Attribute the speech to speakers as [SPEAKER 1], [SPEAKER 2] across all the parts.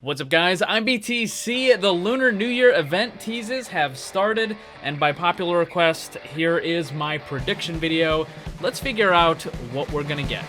[SPEAKER 1] What's up guys, I'm BTC. The Lunar New Year event teases have started, and by popular request, here is my prediction video. Let's figure out what we're gonna get.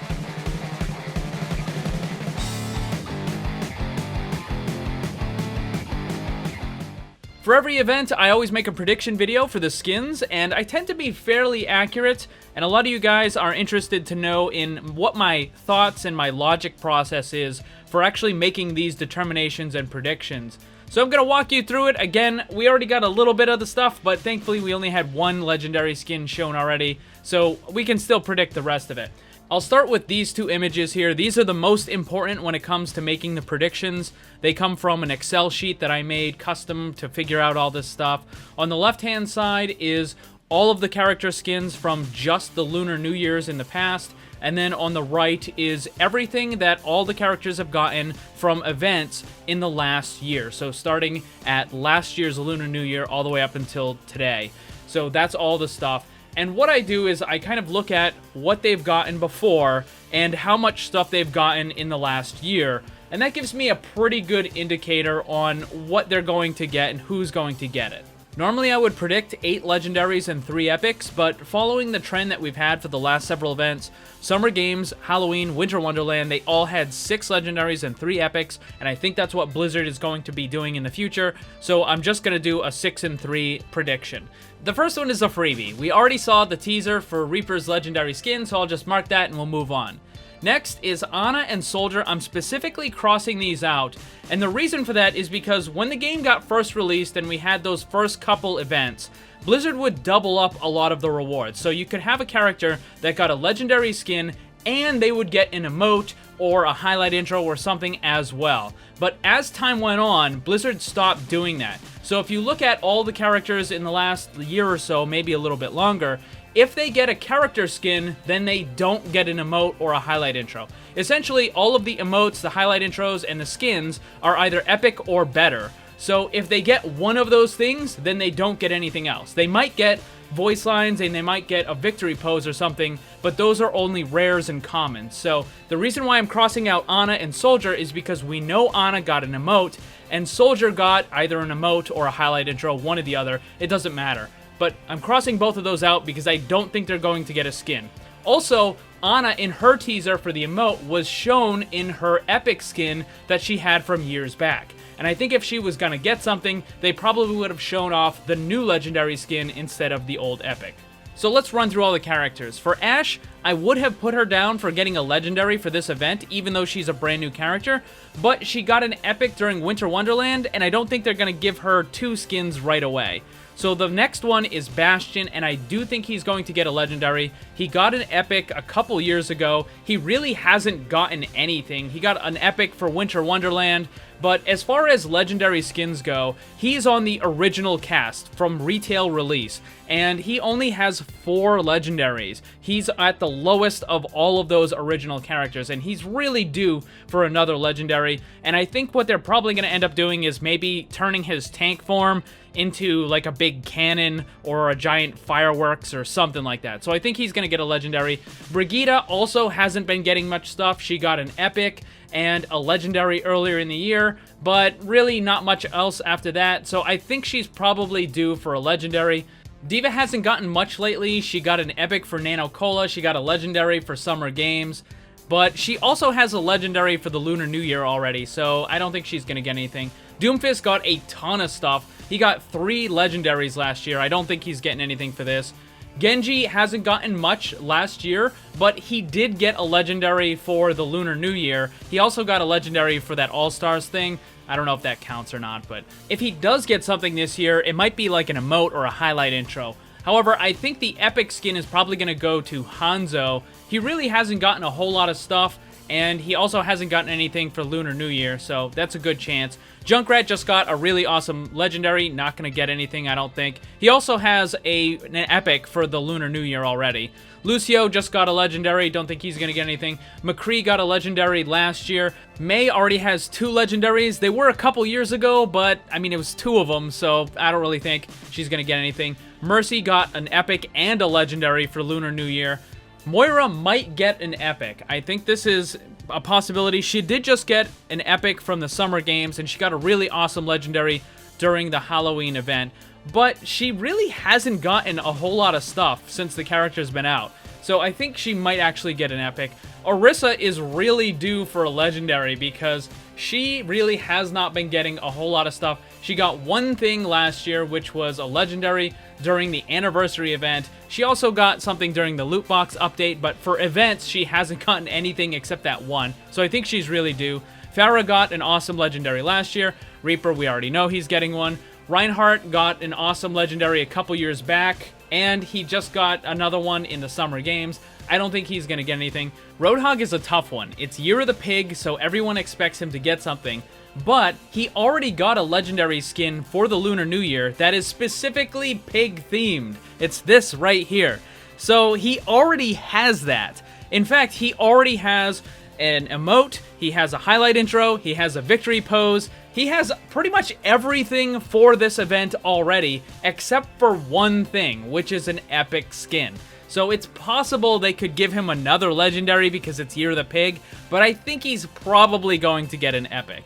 [SPEAKER 1] For every event, I always make a prediction video for the skins, and I tend to be fairly accurate, and a lot of you guys are interested to know in what my thoughts and my logic process is for actually making these determinations and predictions. So I'm going to walk you through it. Again, we already got a little bit of the stuff, but thankfully we only had one legendary skin shown already, so we can still predict the rest of it. I'll start with these two images here. These are the most important when it comes to making the predictions. They come from an Excel sheet that I made custom to figure out all this stuff. On the left-hand side is all of the character skins from just the Lunar New Year's in the past. And then on the right is everything that all the characters have gotten from events in the last year. So starting at last year's Lunar New Year all the way up until today. So that's all the stuff. And what I do is I kind of look at what they've gotten before and how much stuff they've gotten in the last year. And that gives me a pretty good indicator on what they're going to get and who's going to get it. Normally I would predict 8 legendaries and 3 epics, but following the trend that we've had for the last several events, Summer Games, Halloween, Winter Wonderland, they all had 6 legendaries and 3 epics, and I think that's what Blizzard is going to be doing in the future, so I'm just going to do a 6 and 3 prediction. The first one is a freebie. We already saw the teaser for Reaper's legendary skin, so I'll just mark that and we'll move on. Next is Ana and Soldier. I'm specifically crossing these out, and the reason for that is because when the game got first released and we had those first couple events, Blizzard would double up a lot of the rewards. So you could have a character that got a legendary skin and they would get an emote or a highlight intro or something as well. But as time went on, Blizzard stopped doing that. So if you look at all the characters in the last year or so, maybe a little bit longer, if they get a character skin, then they don't get an emote or a highlight intro. Essentially, all of the emotes, the highlight intros, and the skins are either epic or better. So if they get one of those things, then they don't get anything else. They might get voice lines and they might get a victory pose or something, but those are only rares and commons. So the reason why I'm crossing out Ana and Soldier is because we know Ana got an emote, and Soldier got either an emote or a highlight intro, one or the other. It doesn't matter. But I'm crossing both of those out because I don't think they're going to get a skin. Also, Ana in her teaser for the emote was shown in her epic skin that she had from years back. And I think if she was going to get something, they probably would have shown off the new legendary skin instead of the old epic. So let's run through all the characters. For Ashe, I would have put her down for getting a legendary for this event, even though she's a brand new character, but she got an epic during Winter Wonderland, and I don't think they're going to give her 2 skins right away. So the next one is Bastion, and I do think he's going to get a legendary. He got an epic a couple years ago. He really hasn't gotten anything. He got an epic for Winter Wonderland, but as far as legendary skins go, he's on the original cast from retail release, and he only has 4 legendaries. He's at the lowest of all of those original characters, and he's really due for another legendary, and I think what they're probably going to end up doing is maybe turning his tank form into like a big cannon or a giant fireworks or something like that. So I think he's going to get a legendary. Brigitte also hasn't been getting much stuff. She got an epic and a legendary earlier in the year, but really not much else after that. So I think she's probably due for a legendary. D.Va hasn't gotten much lately. She got an epic for Nano Cola. She got a legendary for Summer Games. But she also has a legendary for the Lunar New Year already, so I don't think she's going to get anything. Doomfist got a ton of stuff. He got 3 legendaries last year. I don't think he's getting anything for this. Genji hasn't gotten much last year, but he did get a legendary for the Lunar New Year. He also got a legendary for that All-Stars thing. I don't know if that counts or not, but if he does get something this year, it might be like an emote or a highlight intro. However, I think the epic skin is probably going to go to Hanzo. He really hasn't gotten a whole lot of stuff, and he also hasn't gotten anything for Lunar New Year, so that's a good chance. Junkrat just got a really awesome legendary, not going to get anything, I don't think. He also has an epic for the Lunar New Year already. Lucio just got a legendary, don't think he's going to get anything. McCree got a legendary last year. Mei already has 2 legendaries. They were a couple years ago, but, I mean, it was 2 of them, so I don't really think she's going to get anything. Mercy got an epic and a legendary for Lunar New Year. Moira might get an epic. I think this is a possibility. She did just get an epic from the Summer Games, and she got a really awesome legendary during the Halloween event. But she really hasn't gotten a whole lot of stuff since the character's been out. So I think she might actually get an epic. Orisa is really due for a legendary because she really has not been getting a whole lot of stuff. She got one thing last year, which was a legendary during the anniversary event. She also got something during the loot box update, but for events, she hasn't gotten anything except that one. So I think she's really due. Farah got an awesome legendary last year. Reaper, we already know he's getting one. Reinhardt got an awesome legendary a couple years back, and he just got another one in the Summer Games. I don't think he's going to get anything. Roadhog is a tough one. It's Year of the Pig, so everyone expects him to get something. But he already got a legendary skin for the Lunar New Year that is specifically pig-themed. It's this right here. So he already has that. In fact, he already has an emote, he has a highlight intro, he has a victory pose, he has pretty much everything for this event already, except for one thing, which is an epic skin. So it's possible they could give him another legendary because it's Year of the Pig, but I think he's probably going to get an epic.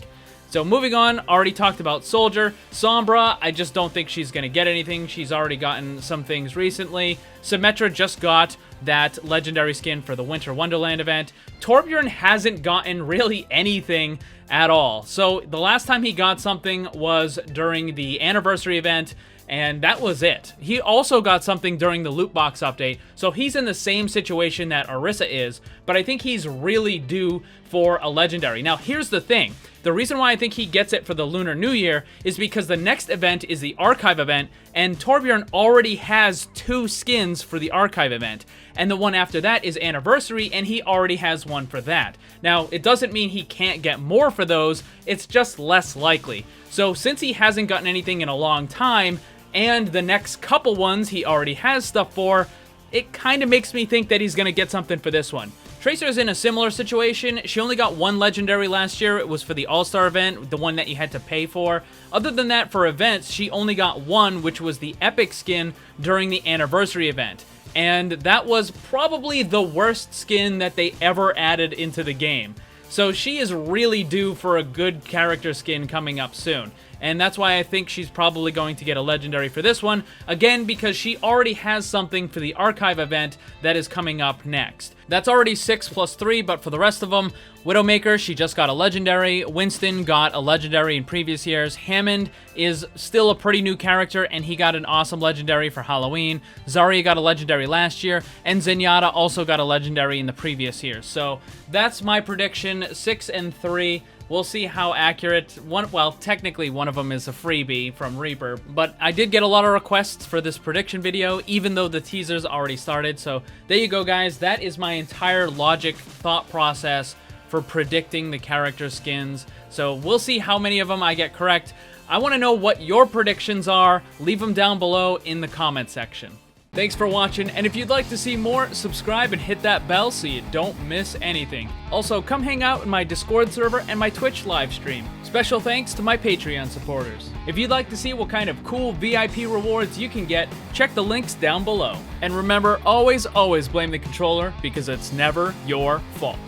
[SPEAKER 1] So moving on, already talked about Soldier. Sombra, I just don't think she's going to get anything. She's already gotten some things recently. Symmetra just got that legendary skin for the Winter Wonderland event. Torbjorn hasn't gotten really anything at all. So the last time he got something was during the anniversary event, and that was it. He also got something during the loot box update, so he's in the same situation that Orisa is, but I think he's really due for a legendary. Now, here's the thing. The reason why I think he gets it for the Lunar New Year is because the next event is the Archive event, and Torbjorn already has 2 skins for the Archive event, and the one after that is Anniversary, and he already has one for that. Now, it doesn't mean he can't get more for those, it's just less likely. So since he hasn't gotten anything in a long time, and the next couple ones he already has stuff for, it kind of makes me think that he's going to get something for this one. Tracer's in a similar situation. She only got one legendary last year. It was for the All-Star event, the one that you had to pay for. Other than that, for events, she only got one, which was the Epic skin during the Anniversary event. And that was probably the worst skin that they ever added into the game. So she is really due for a good character skin coming up soon. And that's why I think she's probably going to get a legendary for this one. Again, because she already has something for the Archive event that is coming up next. That's already 6 plus 3, but for the rest of them, Widowmaker, she just got a legendary. Winston got a legendary in previous years. Hammond is still a pretty new character, and he got an awesome legendary for Halloween. Zarya got a legendary last year, and Zenyatta also got a legendary in the previous years. So that's my prediction, 6 and 3. We'll see how accurate. Well, technically one of them is a freebie from Reaper, but I did get a lot of requests for this prediction video, even though the teaser's already started. So there you go, guys. That is my entire logic thought process for predicting the character skins. So we'll see how many of them I get correct. I want to know what your predictions are. Leave them down below in the comment section. Thanks for watching, and if you'd like to see more, subscribe and hit that bell so you don't miss anything. Also, come hang out in my Discord server and my Twitch live stream. Special thanks to my Patreon supporters. If you'd like to see what kind of cool VIP rewards you can get, check the links down below. And remember, always blame the controller because it's never your fault.